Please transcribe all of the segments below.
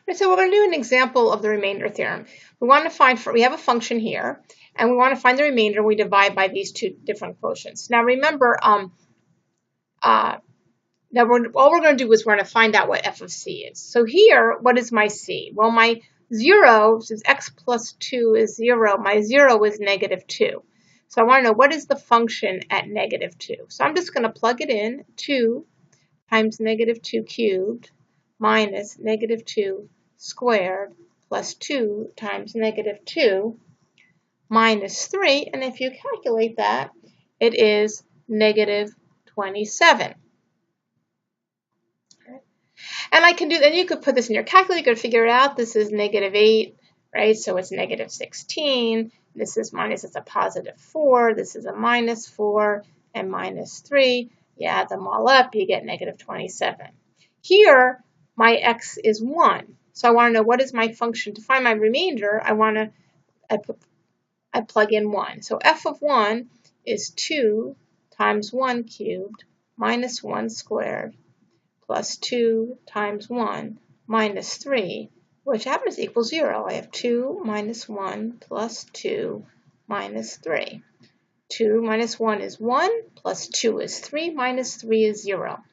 Right, so we're going to do an example of the remainder theorem. We want to find, we have a function here, and we want to find the remainder. We divide by these two different quotients. Now remember, all we're going to do is we're going to find out what f of c is. So here, what is my c? Well, my 0, since x plus 2 is 0, my 0 is negative 2. So I want to know what is the function at negative 2. So I'm just going to plug it in, 2 times negative 2 cubed minus negative 2 squared plus 2 times negative 2 minus 3. And if you calculate that, it is negative 27. And I can do, then you could put this in your calculator, you could figure it out. This is negative 8, right? So it's negative 16. This is minus, it's a positive 4. This is a minus 4 and minus 3. You add them all up, you get negative 27. Here, my x is 1. So I want to know what is my function. To find my remainder, I plug in 1. So f of 1 is 2 times 1 cubed minus 1 squared plus 2 times 1 minus 3, which happens to equal 0. I have 2 minus 1 plus 2 minus 3. 2 minus 1 is 1, plus 2 is 3, minus 3 is 0.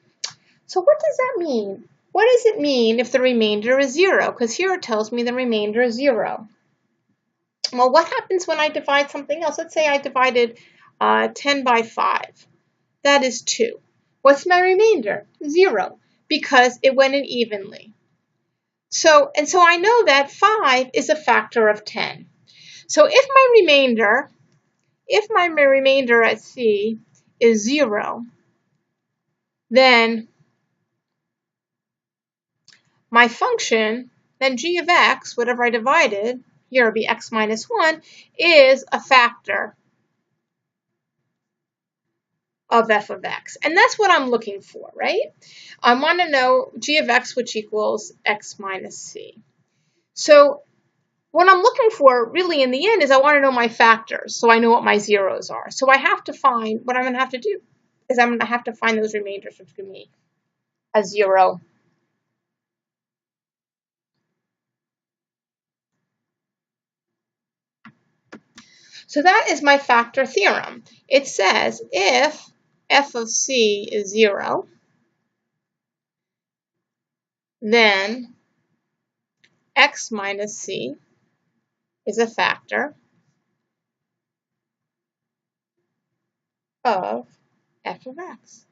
So what does that mean? What does it mean if the remainder is 0? Because here it tells me the remainder is 0. Well, what happens when I divide something else? Let's say I divided 10 by 5. That is 2. What's my remainder? 0, because it went in evenly. So I know that 5 is a factor of 10. So if my remainder at C is 0, then my function, then g of x, whatever I divided, here will be x minus 1, is a factor of f of x. And that's what I'm looking for, right? I want to know g of x, which equals x minus c. So what I'm looking for really in the end is I want to know my factors, so I know what my zeros are. So I have to find, what I'm going to have to do is I'm going to have to find those remainders, which give me a 0. So that is my factor theorem. It says if f of c is 0, then x minus c is a factor of f of x.